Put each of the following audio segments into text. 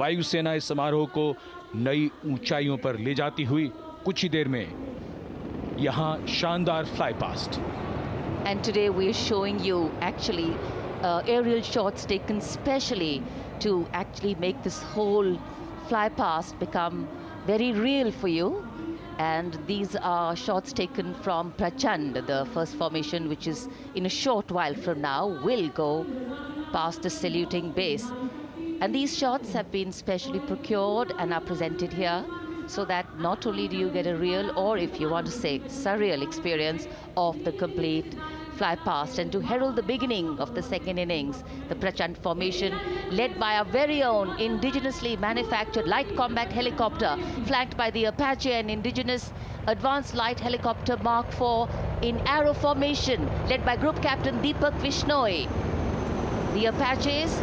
वायुसेना इस समारोह को नई ऊंचाइयों पर ले जाती हुई कुछ ही देर में यहां शानदार fly past. And today we are showing you actually aerial shots taken specially to actually make this whole fly past become very real for you. And these are shots taken from Prachand, the first formation, which is in a short while from now will go past the saluting base. And these shots have been specially procured and are presented here so that not only do you get a real, or if you want to say surreal experience of the complete fly past, and to herald the beginning of the second innings, the Prachand formation led by our very own indigenously manufactured light combat helicopter flanked by the Apache and indigenous advanced light helicopter Mark IV in arrow formation led by group captain Deepak Vishnoi. The Apaches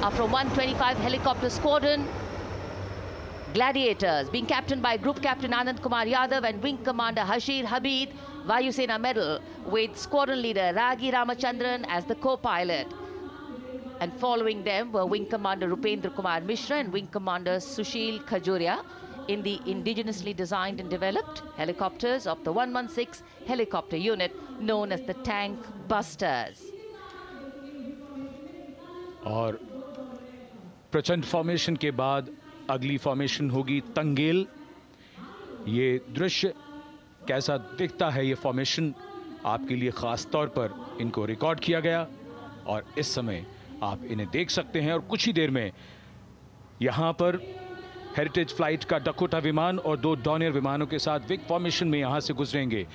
are from 125 helicopter squadron Gladiators, being captained by Group Captain Anand Kumar Yadav and Wing Commander Hashir Habib, Vayusena Medal, with Squadron Leader Ragi Ramachandran as the co-pilot. And following them were Wing Commander Rupendra Kumar Mishra and Wing Commander Sushil Khajuria in the indigenously designed and developed helicopters of the 116 helicopter unit known as the Tank Busters. और प्रचंड formation के बाद अगली formation होगी तंगेल। ये दृश्य कैसा दिखता है, ये फॉर्मेशन आपके लिए खास तौर पर इनको रिकॉर्ड किया गया और इस समय आप इन्हें देख सकते हैं। और कुछ ही देर में यहाँ पर हेरिटेज फ्लाइट का डकोटा विमान और 2 डॉनियर विमानों के साथ विग फॉर्मेशन में यहाँ से गुजरेंगे।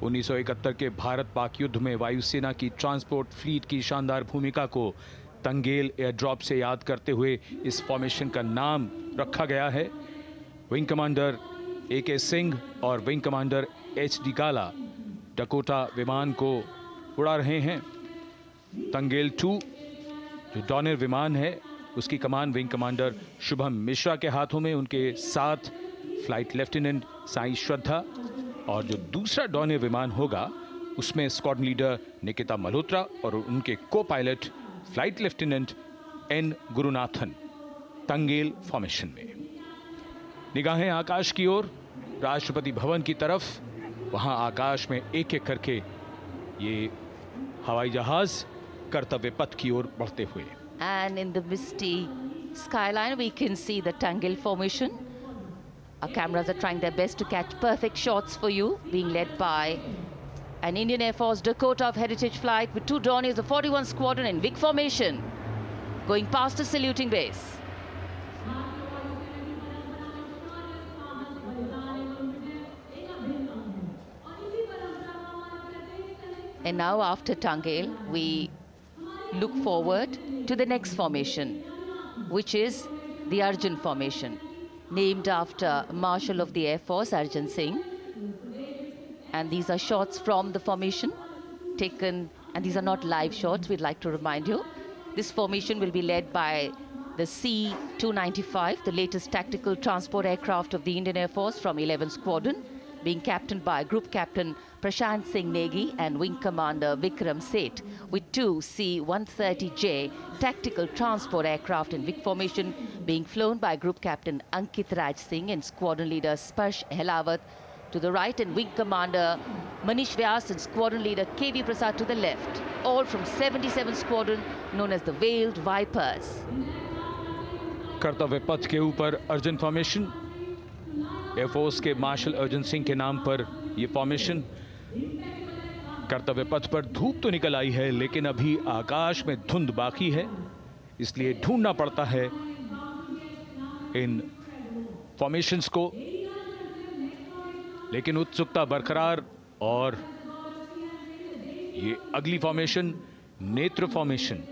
1971 के भारत पाक युद्ध में वायुसेना की ट्रांसपोर्ट फ्लीट की शानदार भूमिका को तंगेल एयर ड्रॉप से याद करते हुए इस फॉर्मेशन का नाम रखा गया है। विंग कमांडर AK सिंह और विंग कमांडर HD काला डकोटा विमान को उड़ा रहे हैं। तंगेल 2 जो डॉनियर विमान है उसकी कमान विंग कमांडर शुभम मिश्रा के हाथों में, उनके साथ फ्लाइट लेफ्टिनेंट साई श्रद्धा, और जो दूसरा डॉनियर विमान होगा उसमें स्क्वाड्रन लीडर निकिता मल्होत्रा और उनके को pilot flight lieutenant N Gurunathan. Tangail formation में निगाहें आकाश की ओर, राष्ट्रपति भवन की तरफ। वहां आकाश में एक एक करके ये हवाई जहाज कर्तव्य पथ की ओर बढ़ते हुए। And in the misty skyline we can see the Tangel formation. Our cameras are trying their best to catch perfect shots for you, being led by an Indian Air Force Dakota of Heritage Flight with 2 Dorniers of 41 Squadron in WIG formation, going past the saluting base. And now after Tangel, we look forward to the next formation, which is the Arjun formation, named after Marshal of the Air Force Arjun Singh. And these are shots from the formation taken, and these are not live shots, we'd like to remind you. This formation will be led by the C-295, the latest tactical transport aircraft of the Indian Air Force from 11 Squadron, being captained by Group Captain Prashant Singh Negi and Wing Commander Vikram Seth, with 2 C-130J tactical transport aircraft in WIG formation being flown by Group Captain Ankit Raj Singh and Squadron Leader Sparsh Helawat to the right, and Wing Commander Manish Vyas and Squadron Leader KV Prasad to the left, all from 77 Squadron known as the Veiled Vipers. कर्तव्य पथ के ऊपर Arjun formation, air force के martial Arjun Singh के नाम पर यह formation. कर्तव्य पथ पर धूप तो निकल आई है लेकिन अभी आकाश में धुंध बाकी है, इसलिए ढूंढना पड़ता है इन फॉर्मेशंस को, लेकिन उत्सुकता बरकरार। और ये अगली फॉर्मेशन नेत्र फॉर्मेशन,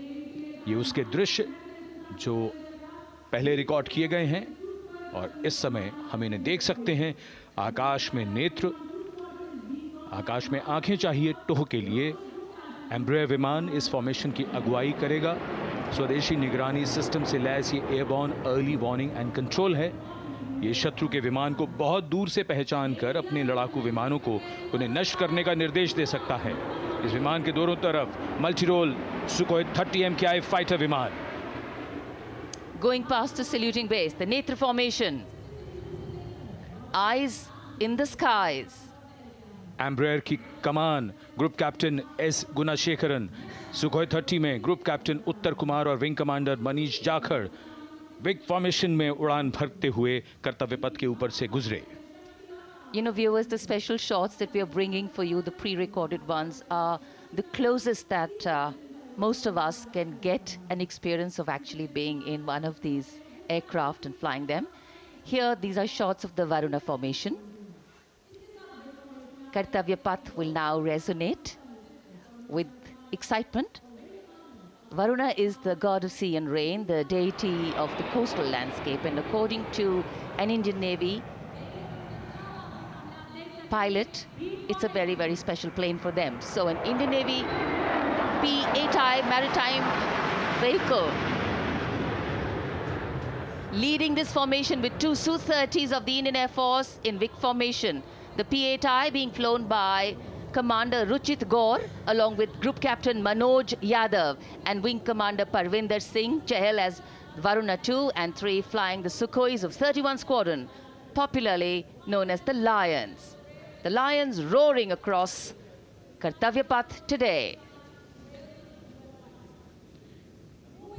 ये उसके दृश्य जो पहले रिकॉर्ड किए गए हैं और इस समय हम इन्हें देख सकते हैं। आकाश में नेत्र, आकाश में आंखें चाहिए टोह के लिए। एम्ब्रेयर विमान इस फॉर्मेशन की अगुवाई करेगा। स्वदेशी निगरानी सिस्टम से लैस ये airborne early warning and control है। ये शत्रु के विमान को बहुत दूर से पहचान कर अपने लड़ाकू विमानों को उन्हें नष्ट करने का निर्देश दे सकता है। इस विमान के दोनों तरफ multi role Sukhoi 30 MKI fighter विमान। going past the saluting base, the Netra formation. Eyes in the skies. Embraer की कमान ग्रुप कैप्टन एस गुणाशेखरन, सुखोई 30 में ग्रुप कैप्टन उत्तर कुमार और wing commander Manish Jakhar big formation में उड़ान भरते हुए कर्तव्य पथ के ऊपर से गुजरे. You know, viewers, the special shots that we are bringing for you, the pre-recorded ones, are the closest that most of us can get an experience of actually being in one of these aircraft and flying them. Here, these are shots of the Varuna formation. Kartavya Path will now resonate with excitement. Varuna is the god of sea and rain, the deity of the coastal landscape, and according to an Indian Navy pilot, it's a very, very special plane for them. So an Indian Navy P-8I maritime vehicle leading this formation with two Su-30s of the Indian Air Force in Vic formation. The P-8I being flown by Commander Ruchit Gaur along with Group Captain Manoj Yadav and Wing Commander Parvinder Singh Chahal as Varuna 2 and 3 flying the Sukhois of 31 Squadron, popularly known as the Lions. The Lions roaring across Kartavya Path today.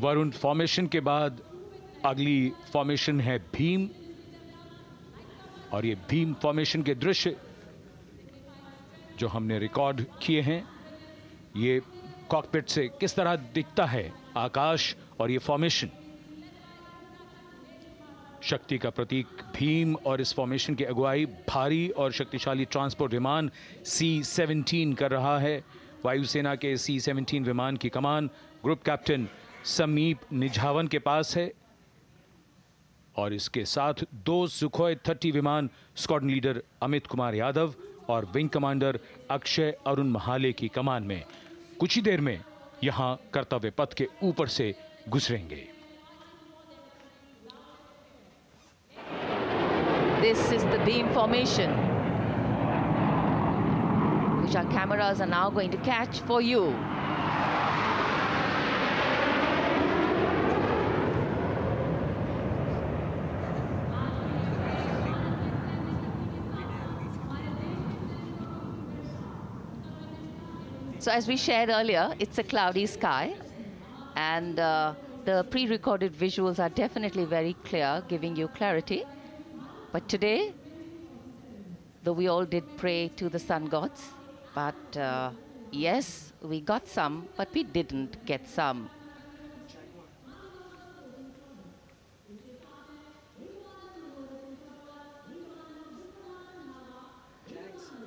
Varun formation के बाद अगली formation है भीम, और ये Bhim formation के दृश्य जो हमने रिकॉर्ड किए हैं, ये कॉकपिट से किस तरह दिखता है आकाश और ये फॉर्मेशन. शक्ति का प्रतीक भीम और इस फॉर्मेशन की अगुवाई भारी और शक्तिशाली ट्रांसपोर्ट विमान C-17 कर रहा है. वायुसेना के C-17 विमान की कमान ग्रुप कैप्टन समीप निझावन के पास है और इसके साथ दो सुखोई 30 विमान स्क्वाड्रन लीडर अमित कुमार यादव और विंग कमांडर अक्षय अरुण महाले की कमान में कुछ ही देर में यहां कर्तव्य पथ के ऊपर से गुजरेंगे. This is the beam formation, which our cameras are now going to catch for you. So as we shared earlier, it's a cloudy sky, and the pre-recorded visuals are definitely very clear, giving you clarity. But today, though we all did pray to the sun gods, but yes, we got some, but we didn't get some.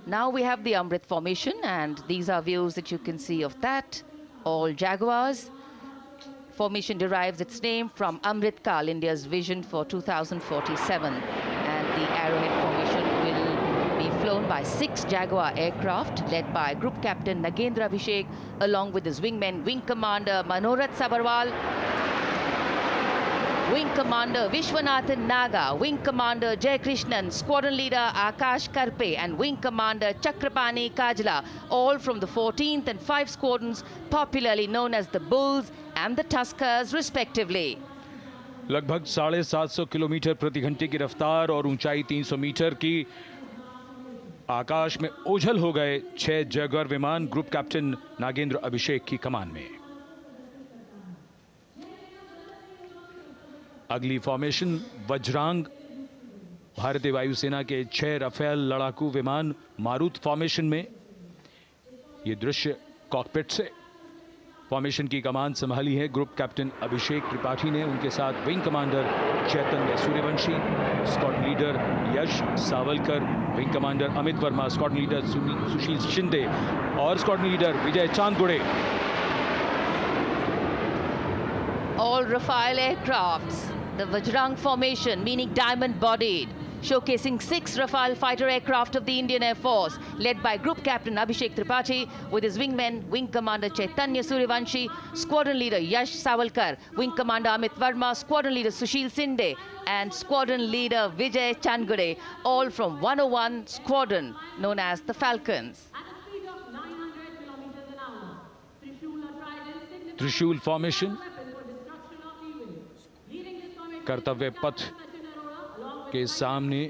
Now we have the Amrit formation, and these are views that you can see of that. All Jaguars. Formation derives its name from Amrit Kal, India's vision for 2047. And the Arrowhead formation will be flown by 6 Jaguar aircraft, led by Group Captain Nagendra Abhishek, along with his wingmen, Wing Commander Manorat Sabarwal, Wing Commander Vishwanathan Naga, Wing Commander Jay Krishnan, Squadron Leader Akash Karpe, and Wing Commander Chakrapani Kajla, all from the 14th and 5 squadrons, popularly known as the Bulls and the Tuskers, respectively. लगभग 750 kilometre प्रति घंटे की रफ्तार और ऊंचाई 300 metre की आकाश में ओझल हो गए 6 जैगुआर विमान ग्रुप कैप्टन नागेंद्र अभिषेक की कमान में. अगली फॉर्मेशन वज्रांग, भारतीय वायुसेना के 6 राफेल लड़ाकू विमान मारुत फॉर्मेशन में. ये दृश्य कॉकपिट से. फॉर्मेशन की कमान संभाली है ग्रुप कैप्टन अभिषेक त्रिपाठी ने, उनके साथ wing commander Chaitanya Suryavanshi, squadron leader Yash Sawalkar, wing commander Amit Verma, squadron leader Sushil Shinde और squadron leader Vijay Chandgude. All Rafale aircrafts, the Vajrang formation, meaning diamond-bodied, showcasing 6 Rafale fighter aircraft of the Indian Air Force, led by Group Captain Abhishek Tripathi, with his wingmen, Wing Commander Chaitanya Suryavanshi, Squadron Leader Yash Savalkar, Wing Commander Amit Verma, Squadron Leader Sushil Sinde, and Squadron Leader Vijay Chandgure, all from 101 Squadron, known as the Falcons. Trishul formation. कर्तव्य पथ के सामने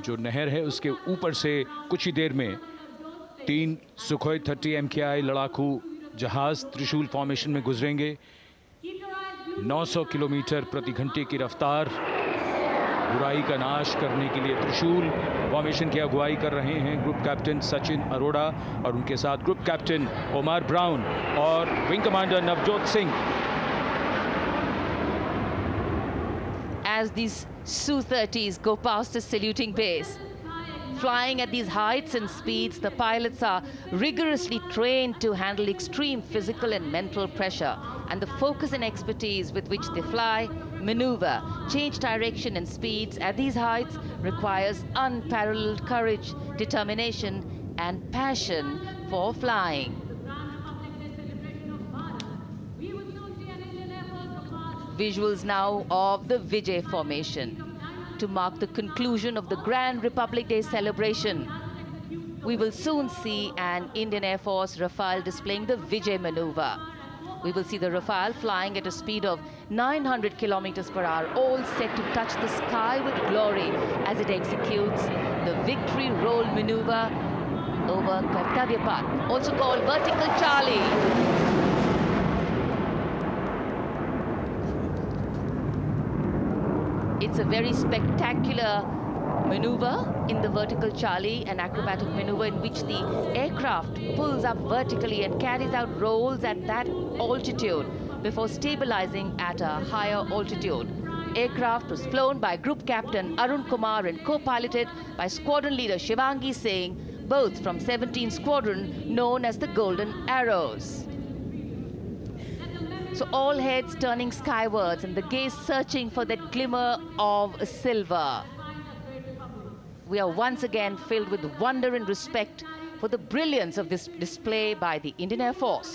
जो नहर है उसके ऊपर से कुछ ही देर में 3 सुखोई 30 MKI लड़ाकू जहाज त्रिशूल फॉर्मेशन में गुजरेंगे। 900 किलोमीटर प्रति घंटे की रफ्तार, बुराई का नाश करने के लिए त्रिशूल फॉर्मेशन की अगुवाई कर रहे हैं ग्रुप कैप्टन सचिन अरोड़ा और उनके साथ ग्रुप कैप्टन ओमार ब्राउन और wing commander Navjot Singh. As these Su-30s go past the saluting base, flying at these heights and speeds, the pilots are rigorously trained to handle extreme physical and mental pressure, and the focus and expertise with which they fly, maneuver, change direction and speeds at these heights requires unparalleled courage, determination and passion for flying. Visuals now of the Vijay formation to mark the conclusion of the Grand Republic Day celebration. We will soon see an Indian Air Force Rafale displaying the Vijay maneuver. We will see the Rafale flying at a speed of 900 kilometers per hour, all set to touch the sky with glory as it executes the victory roll maneuver over Kartavya Path, also called Vertical Charlie. It's a very spectacular maneuver in the Vertical Charlie, an acrobatic maneuver in which the aircraft pulls up vertically and carries out rolls at that altitude before stabilizing at a higher altitude. Aircraft was flown by Group Captain Arun Kumar and co-piloted by Squadron Leader Shivangi Singh, both from 17th Squadron known as the Golden Arrows. So all heads turning skywards and the gaze searching for that glimmer of silver. We are once again filled with wonder and respect for the brilliance of this display by the Indian Air Force.